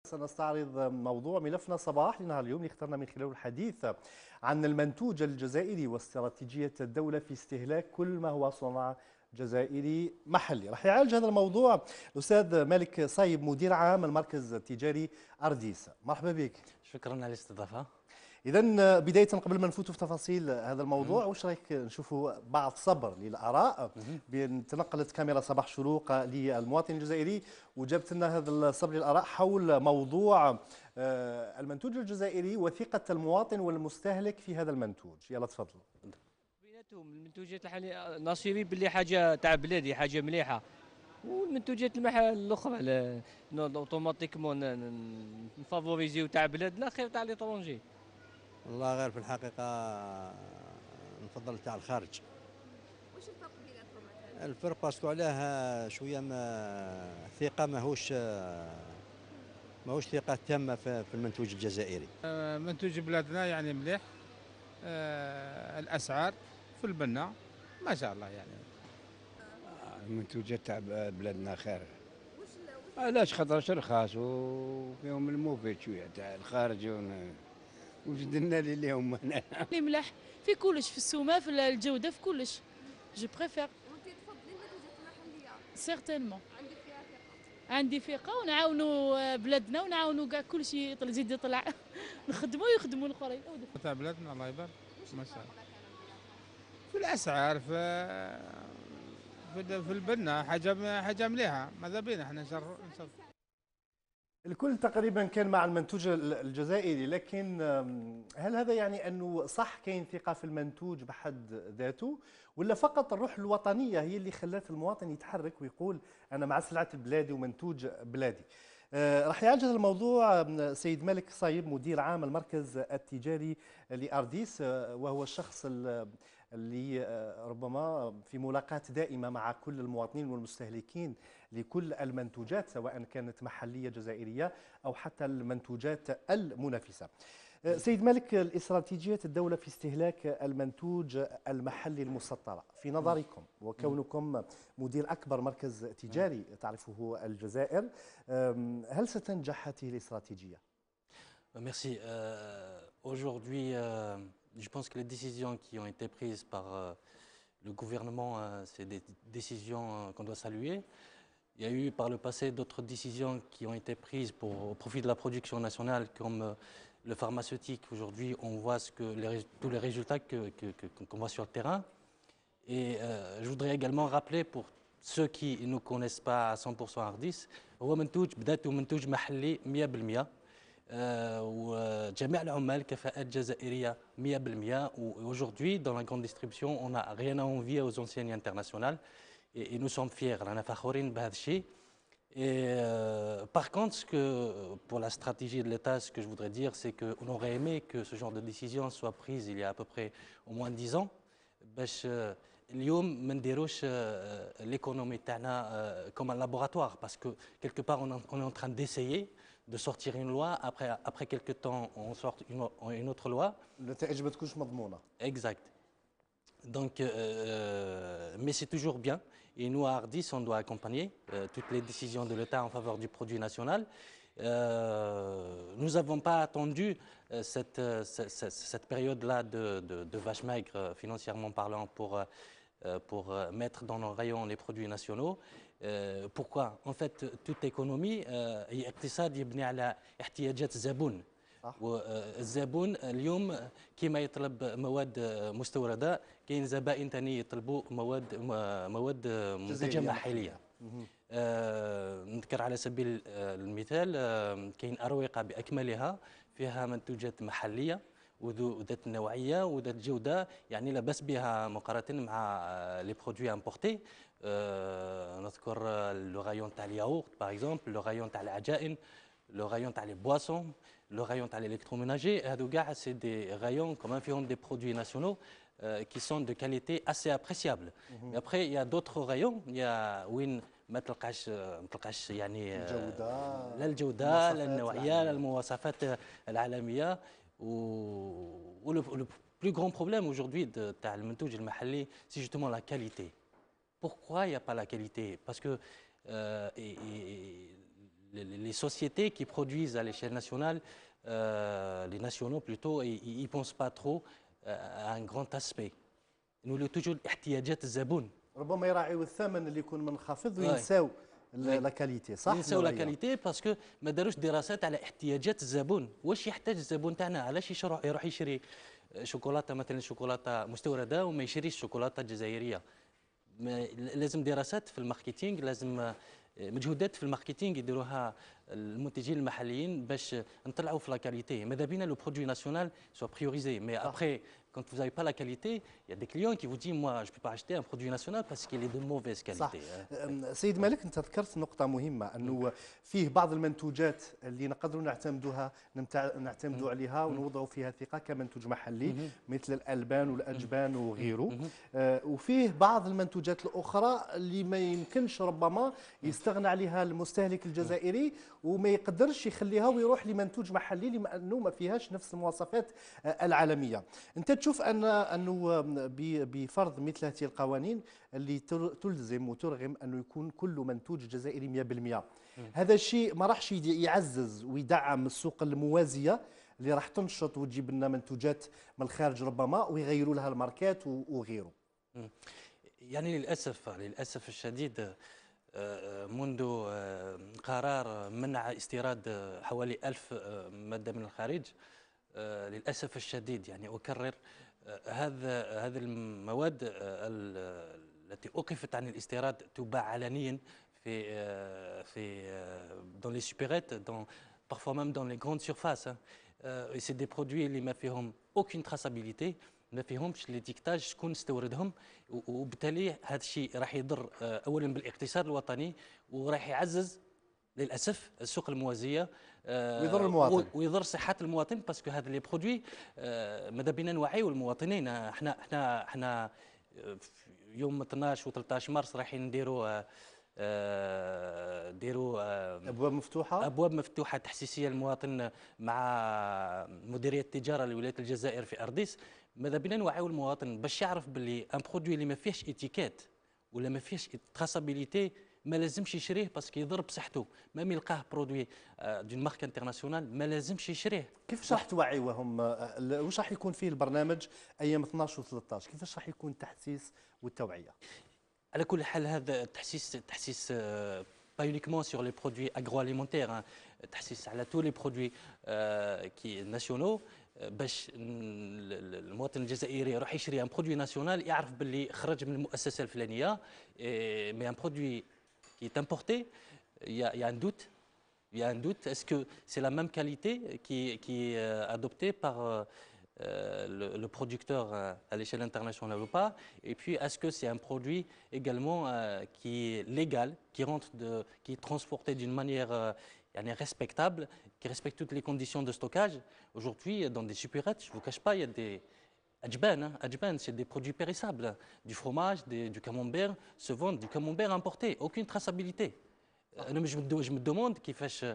سنستعرض موضوع ملفنا صباح لنهار اليوم اللي اخترنا من خلاله الحديث عن المنتوج الجزائري واستراتيجية الدولة في استهلاك كل ما هو صنع جزائري محلي. راح يعالج هذا الموضوع الأستاذ مالك صايب، مدير عام المركز التجاري أرديس. مرحبا بك. شكرا على الاستضافة. إذا بداية قبل ما نفوتوا في تفاصيل هذا الموضوع، واش رايك نشوفوا بعض صبر للآراء؟ تنقلت كاميرا صباح شروق للمواطن الجزائري وجابت لنا هذا الصبر للآراء حول موضوع المنتوج الجزائري وثقة المواطن والمستهلك في هذا المنتوج. يلا تفضلوا. بيناتهم المنتوجات الحالية ناصري باللي حاجة تاع بلادي، حاجة مليحة، والمنتوجات الأخرى اوتوماتيكمون نفافوريزيو تاع بلادنا خير تاع ليترونجي. والله غير في الحقيقة نفضل تاع الخارج. واش الفرق بيناتهم مثلا؟ الفرق باسكو علاه شوية ما ثقة ماهوش ثقة تامة في المنتوج الجزائري. منتوج بلادنا يعني مليح. الأسعار في البنة ما شاء الله يعني. المنتوجات تاع بلادنا خير. واش علاش؟ خاطرش رخاص وفيهم المفيد شوية تاع الخارج وش درنا لي اليوم هنا. اللي ملاح في كلش، في السومه، في الجوده، في كلش. جو بريفير. وانت تفضلي المنتوجات المحليه؟ سيغتينمون. عندك فيها ثقه؟ عندي ثقه، ونعاونوا بلادنا ونعاونوا كاع كلشي يزيد يطلع. نخدموا ويخدموا الاخرين. تاع بلادنا الله يبارك. واش ما الفرق شاء الله مثلا بيناتهم؟ في الأسعار، في البنة حاجة مليحة. ماذا بينا احنا نشر. الكل تقريبا كان مع المنتوج الجزائري، لكن هل هذا يعني أنه صح كاين ثقة في المنتوج بحد ذاته، ولا فقط الروح الوطنية هي اللي خلات المواطن يتحرك ويقول أنا مع سلعة بلادي ومنتوج بلادي؟ راح يعالج هذا الموضوع سيد مالك صايب، مدير عام المركز التجاري لأرديس، وهو الشخص اللي ربما في ملاقاة دائمة مع كل المواطنين والمستهلكين لكل المنتوجات، سواء كانت محلية جزائرية أو حتى المنتوجات المنافسة. سيد مالك، الاستراتيجية الدولة في استهلاك المنتوج المحلي المسطرة في نظركم، وكونكم مدير أكبر مركز تجاري تعرفه الجزائر، هل ستنجح هذه الاستراتيجية؟ Merci. Aujourd'hui, je pense que les décisions qui ont été prises par le gouvernement, c'est des décisions qu'on doit saluer. Il y a eu par le passé d'autres décisions qui ont été prises au profit de la production nationale, comme le pharmaceutique. Aujourd'hui, on voit tous les résultats qu'on voit sur le terrain. Et je voudrais également rappeler pour ceux qui ne connaissent pas à 100% Ardis, هو منتوج بداته منتوج محلي 100%. وجميع العمال كفاءات جزائرية 100%. Aujourd'hui, dans la grande distribution, on n'a rien à envier aux enseignes internationales. Et nous sommes fiers. رانا فخورين بهذا الشيء. Et par contre, pour la stratégie de l'État, ce que je voudrais dire, c'est qu'on aurait aimé que ce genre de décision soit prise il y a à peu près au moins 10 ans. باش اليوم ما نديروش l'économie تاعنا comme un laboratoire, parce que quelque part on est en train d'essayer de sortir une loi, après quelques temps on sort une autre loi. النتائج ما تكونش مضمونة. Exact. Donc, mais c'est toujours bien. Et nous, à Ardis, on doit accompagner toutes les décisions de l'État en faveur du produit national. Nous n'avons pas attendu cette période-là de vache maigre, financièrement parlant, pour mettre dans nos rayons les produits nationaux. Pourquoi? En fait, toute économie, اقتصاد يبني على احتياجات الزبون. والزبون اليوم كيما يطلب مواد مستورده، كاين زبائن ثاني يطلبوا مواد منتجه محليه. نذكر على سبيل المثال كاين اروقه باكملها فيها منتوجات محليه وذات النوعيه وذات جوده، يعني لا باس بها مقارنه مع لي برودوي امبورتي. نذكر لو رايون تاع الياغورت باغ اكزومبل، لو رايون تاع العجائن، le rayon تاع les boissons, le rayon تاع l'électroménager. هادو كاع c'est des rayons quand même فيهم des produits nationaux qui sont de qualité assez appréciable. Mais après il y a d'autres rayons, il y a وين ما تلقاش يعني لا الجودة لا النوعية لا المواصفات العالمية. و le plus grand problème aujourd'hui تاع المنتوج المحلي c'est justement la qualité. Pourquoi il n'y a pas la qualité? Parce que les sociétés qui produisent à l'échelle nationale, les nationaux plutôt, ils ne pensent pas trop à un grand aspect. Nous toujours احتياجات الزبون. ربما يراعيوا الثمن اللي يكون منخفض واي. وينساو واي. لا كاليتي، صح؟ ينساو لا النوعية. كاليتي باسكو ما داروش دراسات على احتياجات الزبون، واش يحتاج الزبون تاعنا، علاش يروح يشري شوكولاته مثلا شوكولاته مستورده وما يشريش شوكولاته جزائريه. لازم دراسات في الماركتينغ، لازم مجهودات في الماركتينغ يديروها المنتجين المحليين باش نطلعوا في لا كاليتي. ماذا بينا لو برودوي ناسيونال سوا بريوريزي، مي ابخي quand vous n'avez pas la qualité, il y a des clients qui vous disent moi je peux pas acheter un produit national parce qu'il est de mauvaise qualité. صح. سيد مالك، انت ذكرت نقطة مهمة انه فيه بعض المنتوجات اللي نقدروا نعتمدوا عليها ونوضعوا فيها ثقة كمنتوج محلي مثل الألبان والأجبان وغيره، وفيه بعض المنتوجات الأخرى اللي ما يمكنش ربما يستغنى عليها المستهلك الجزائري وما يقدرش يخليها ويروح لمنتوج محلي لأنه ما فيهاش نفس المواصفات العالمية. انت تشوف انه بفرض مثل هذه القوانين اللي تلزم وترغم انه يكون كل منتوج جزائري 100%، هذا الشيء ما راحش يعزز ويدعم السوق الموازيه اللي راح تنشط وتجيب لنا منتوجات من الخارج ربما ويغيروا لها الماركات وغيره؟ يعني للاسف الشديد منذ قرار منع استيراد حوالي 1000 ماده من الخارج، للأسف الشديد يعني أكرر هذه المواد التي أوقفت عن الاستيراد تباع علنيا dans les supérettes, parfois même dans les grandes surfaces. Et c'est des produits اللي ما فيهم aucune traçabilité، ما فيهمش ليتيكتاج شكون استوردهم، وبالتالي هذا الشيء راح يضر أولا بالاقتصاد الوطني وراح يعزز للاسف السوق الموازيه ويضر المواطن ويضر صحه المواطن، باسكو هذا لي برودوي ماذا بينا نوعيو المواطنين. احنا يوم 12 و13 مارس رايحين نديروا ابواب مفتوحه تحسيسيه للمواطن مع مديريه التجاره لولايه الجزائر في ارديس. ماذا بينا نوعيو المواطن باش يعرف باللي ان برودوي اللي ما فيهش اتيكيت ولا ما فيهش تراسابيليتي ما لازمش يشريه باسكو يضر بصحته. ميم يلقاه برودوي دون مارك انترناسيونال ما لازمش يشريه. كيفاش راح توعيوهم؟ واش راح يكون فيه البرنامج ايام 12 و13؟ كيفاش راح يكون التحسيس والتوعيه؟ على كل حال هذا التحسيس pas uniquement sur les produits agroalimentaires، تحسيس على tous les produits qui nationaux باش المواطن الجزائري يروح يشري ان برودوي ناسيونال يعرف باللي خرج من المؤسسه الفلانيه. مي ان برودوي qui est importé, il y a un doute. Il y a un doute. Est-ce que c'est la même qualité qui est adoptée par le producteur à l'échelle internationale ou pas? Et puis, est-ce que c'est un produit également qui est légal, qui est transporté d'une manière respectable, qui respecte toutes les conditions de stockage? Aujourd'hui, dans des supérettes, je ne vous cache pas, il y a des Adjban, c'est des produits périssables. Du fromage, du camembert se vendent, du camembert importé, aucune traçabilité. Je me demande كيفاش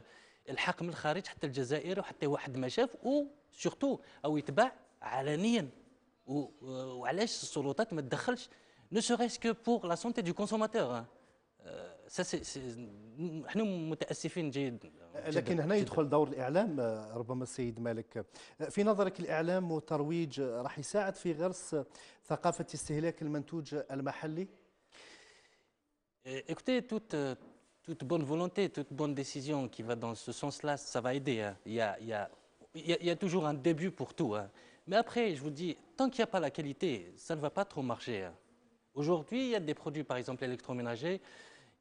الحق من الخارج حتى الجزائر وحتى واحد ما شاف، وسورتو او يتباع علنيا. وعلاش السلطات ما تدخلش ne serait-ce que pour la santé du consommateur. احنا متاسفين جدا. لكن هنا يدخل دور الاعلام ربما السيد مالك. في نظرك الاعلام والترويج راح يساعد في غرس ثقافه استهلاك المنتوج المحلي؟ Écoutez, toute bonne volonté, toute bonne décision qui va dans ce sens-là, ça va aider. Il y a toujours un début pour tout. Mais après, je vous dis, tant qu'il n'y a pas la qualité, ça ne va pas trop marcher. Aujourd'hui, il y a des produits, par exemple électroménagers.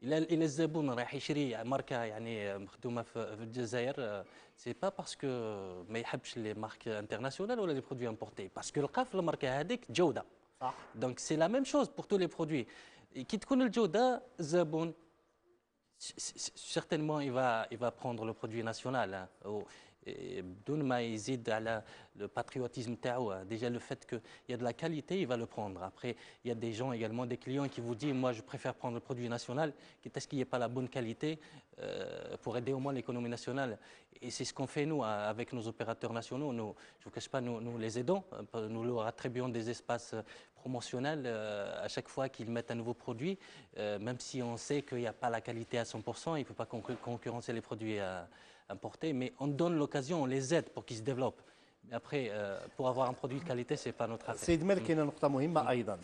إلى الزبون راح يشري ماركة يعني مخدومة في الجزائر، سي با باسكو ما يحبش لي مارك انترناسيونال ولا لي برودوي امبورتي، باسكو لقى في الماركة هذيك جودة. صح. دونك سي لا ميم شوز بور تو لي برودوي. كي تكون الجودة الزبون certainement il va prendre le produit national. بدون ما يزيد على le patriotisme تاعو. Déjà le fait qu'il y a de la qualité, il va le prendre. Après, il y a des gens également, des clients qui vous disent, moi je préfère prendre le produit national, quitte à ce qu'il n'y ait pas la bonne qualité pour aider au moins l'économie nationale. Et c'est ce qu'on fait nous avec nos opérateurs nationaux. Nous, je ne vous cache pas, nous les aidons, nous leur attribuons des espaces promotionnels à chaque fois qu'ils mettent un nouveau produit, même si on sait qu'il n'y a pas la qualité à 100%, il ne peut pas concurrencer les produits importés, mais on donne l'occasion, on les aide pour qu'ils se développent. Mais après, pour avoir un produit de qualité, ce n'est pas notre affaire. سيد مالك كاينه نقطة مهمة أيضا.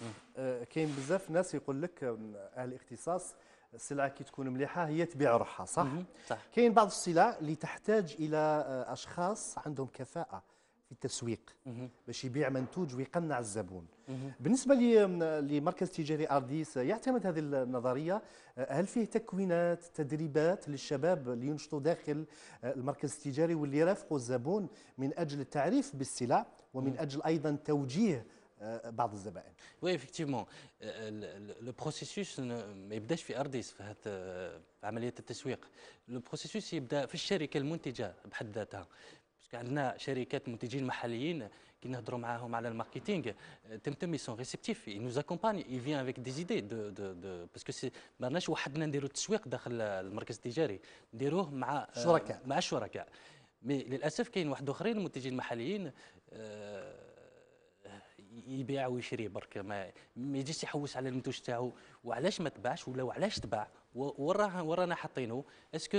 كاين بزاف ناس يقول لك أهل الاختصاص السلعة كي تكون مليحة هي تبيع روحها صح؟ صح. كاين بعض السلع اللي تحتاج إلى أشخاص عندهم كفاءة في التسويق باش يبيع منتوج ويقنع الزبون. بالنسبة لمركز تجاري أرديس يعتمد هذه النظرية، هل فيه تكوينات تدريبات للشباب اللي ينشطوا داخل المركز التجاري واللي يرافقوا الزبون من أجل التعريف بالسلع ومن أجل أيضا توجيه بعض الزبائن؟ Oui, effectivement. Le processus ما يبداش في أرديس في عملية التسويق. Le processus يبدا في الشركة المنتجة بحد ذاتها. عندنا شركات منتجين محليين كي نهضروا معاهم على الماركتينغ تمتم ils sont réceptifs, ils nous accompagnent, ils viennent avec des idées parce que ما رناش وحدنا نديروا التسويق داخل المركز التجاري، نديروه مع الشركاء. مي للاسف كاين واحد اخرين المنتجين المحليين يبيع ويشري برك، ما يجيش يحوس على المنتوج تاعو وعلاش ما تباعش ولا وعلاش تباع ورانا حاطينه، اسكو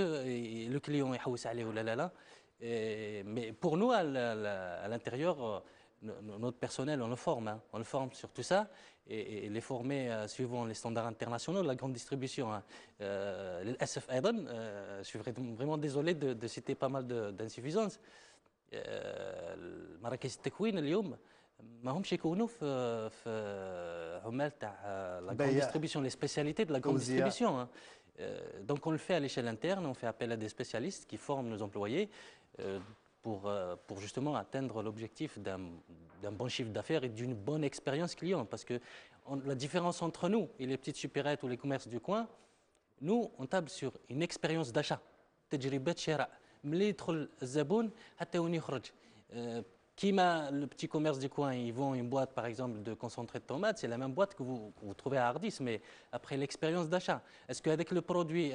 لو كليون يحوس عليه ولا لا. Mais pour nous, à l'intérieur, notre personnel, on le forme sur tout ça et les former suivant les standards internationaux de la grande distribution. للأسف أيضا, je suis vraiment désolé de citer pas mal d'insuffisances. مراكز التكوين اليوم ما همش يكونوا في عمال تاع la grande distribution, les spécialités de la grande distribution. Donc on le fait à l'échelle interne, on fait appel à des spécialistes qui forment nos employés pour justement atteindre l'objectif d'un bon chiffre d'affaires et d'une bonne expérience client. Parce que la différence entre nous et les petites supérettes ou les commerces du coin, nous on table sur une expérience d'achat. تجربة شراء ملي يدخل الزبون حتى وين يخرج. Kima, le petit commerce du coin, ils vendent une boîte par exemple de concentré de tomates, c'est la même boîte que vous trouvez à Ardis, mais après l'expérience d'achat, est-ce qu'avec le produit,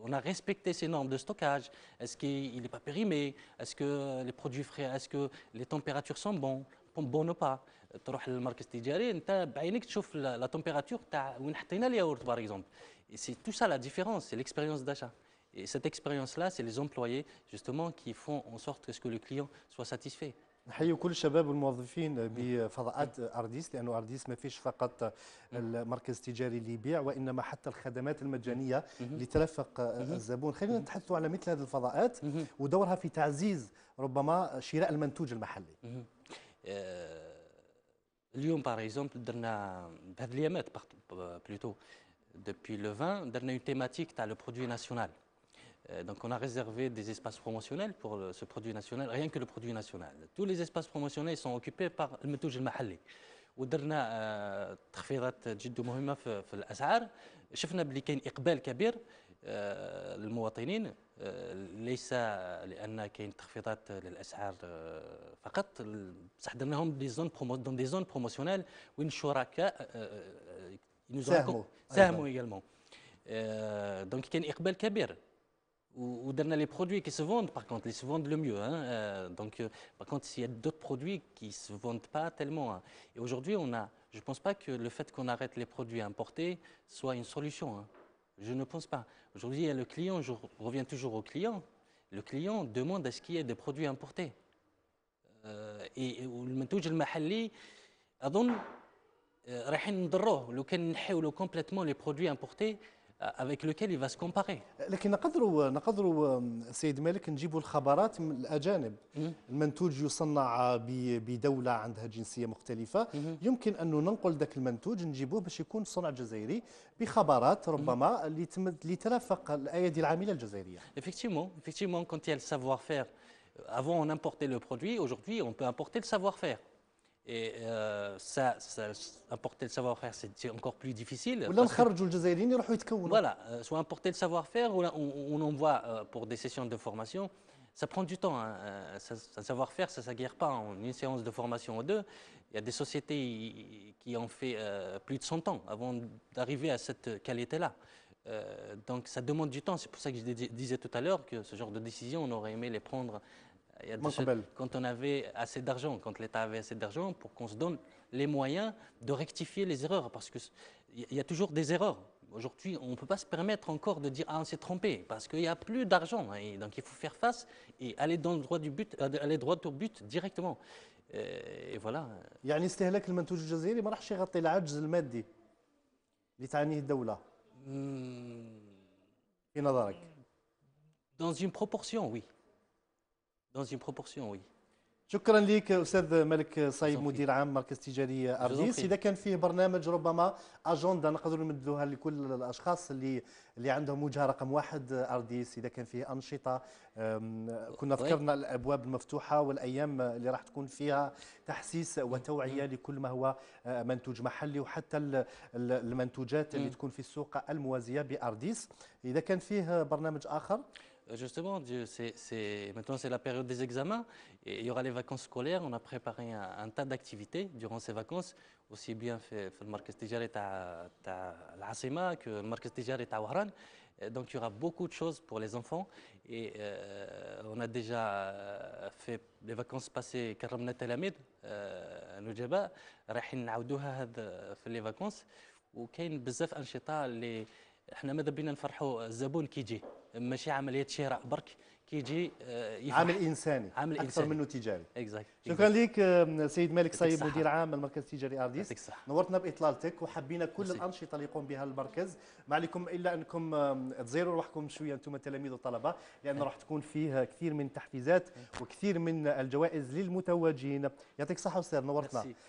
on a respecté ces normes de stockage? Est-ce qu'il n'est pas périmé? Est-ce que les produits frais, est-ce que les températures sont bonnes ou pas? تروح للمركز التجاري انت بعينك تشوف la température تاع وين حطينا الياورت par exemple. Et c'est tout ça la différence, c'est l'expérience d'achat. Et cette expérience-là, c'est les employés justement qui font en sorte que le client soit satisfait. نحيي كل الشباب والموظفين بفضاءات أرديس، لأنه أرديس ما فيش فقط المركز التجاري اللي يبيع وإنما حتى الخدمات المجانية اللي ترافق الزبون. خلينا نتحدثوا على مثل هذه الفضاءات ودورها في تعزيز ربما شراء المنتوج المحلي. اليوم باغ اكزومبل درنا بهذه الايامات بلوتو depuis le 20 درنا une thématique تاع le produit national. Donc on a réservé des espaces promotionnels pour ce produit national, rien que le produit national. Tous les espaces promotionnels sont occupés par المنتوج المحلي. ودرنا تخفيضات جد مهمة في الأسعار. شفنا بلي كاين إقبال كبير للمواطنين، ليس لأن كاين تخفيضات للأسعار فقط، بصح درناهم دون دي زون بروموسيونيل وين الشركاء ساهموا également. Donc كاين إقبال كبير. Ou donner les produits qui se vendent, par contre, ils se vendent le mieux. Donc, par contre, il y a d'autres produits qui ne se vendent pas tellement. Et aujourd'hui, je ne pense pas que le fait qu'on arrête les produits importés soit une solution. Je ne pense pas. Aujourd'hui, le client, je reviens toujours au client, le client demande à ce qu'il y ait des produits importés. Et المنتوج المحلي أظن رايحين نضروه لو كان نحاولوا complètement les produits importés avec lequel il va se comparer. لكن نقدروا سيد مالك نجيبوا الخبرات من الأجانب. المنتوج يصنع بدولة عندها جنسية مختلفة، يمكن أن ننقل ذاك المنتوج نجيبوه باش يكون صنع جزائري بخبرات ربما اللي ترافق الأيادي العاملة الجزائرية. Effectivement, quand il y a le savoir-faire, avant on importait le produit, aujourd'hui on peut importer le savoir-faire. Et ça, importer le savoir-faire, c'est encore plus difficile. Voilà, soit importer le savoir-faire, ou on envoie pour des sessions de formation. Ça prend du temps, hein. Un savoir-faire, ça ne s'acquiert pas en une séance de formation ou deux. Il y a des sociétés qui ont fait plus de 100 ans avant d'arriver à cette qualité-là. Donc ça demande du temps. C'est pour ça que je disais tout à l'heure que ce genre de décision, on aurait aimé les prendre il y a quand on avait assez d'argent, quand l'État avait assez d'argent pour qu'on se donne les moyens de rectifier les erreurs. Parce qu'il y a toujours des erreurs. Aujourd'hui, on ne peut pas se permettre encore de dire ah on s'est trompé parce qu'il n'y a plus d'argent. Et donc il faut faire face et aller dans le droit du but, aller droit au but directement. Et voilà. يعني استهلاك المنتوج الجزائري ما راحش يغطي العجز المادي اللي تعانيه الدولة في نظرك؟ Dans une proportion, oui. Dans une proportion, oui. شكرا لك استاذ ملك صايب زوفي. مدير عام مركز تجاري ارديس. زوفي. اذا كان فيه برنامج ربما اجنده نقدروا نمدوها لكل الاشخاص اللي عندهم وجهه رقم واحد ارديس، اذا كان فيه انشطه كنا ذكرنا الابواب المفتوحه والايام اللي راح تكون فيها تحسيس وتوعيه لكل ما هو منتوج محلي وحتى المنتوجات اللي تكون في السوق الموازيه بارديس. اذا كان فيه برنامج اخر Justement, maintenant c'est la période des examens et il y aura les vacances scolaires. On a préparé un tas d'activités durant ces vacances, aussi bien في المركز التجاري تاع العاصمة que المركز التجاري تاع وهران. Donc il y aura beaucoup de choses pour les enfants et on a déjà fait les vacances passées كرمنا التلاميذ نجباء رايحين نعاودوها هذا في les vacances وكاين بزاف أنشطة اللي احنا ماذا بينا نفرحوا الزبون كي يجي ماشي عمليه شراء برك كي يجي عامل انساني عامل اكثر إنساني. منه تجاري. Exact. شكرا لك سيد مالك صايب الصحة. مدير عام المركز التجاري ارديس. يعطيك الصحة. نورتنا باطلالتك وحبينا كل ميرسي. الانشطه اللي يقوم بها المركز. ما عليكم الا انكم تزيروا روحكم شويه انتم التلاميذ والطلبه لان راح تكون فيه كثير من التحفيزات وكثير من الجوائز للمتوجين. يعطيك الصحه استاذ نورتنا. ميرسي.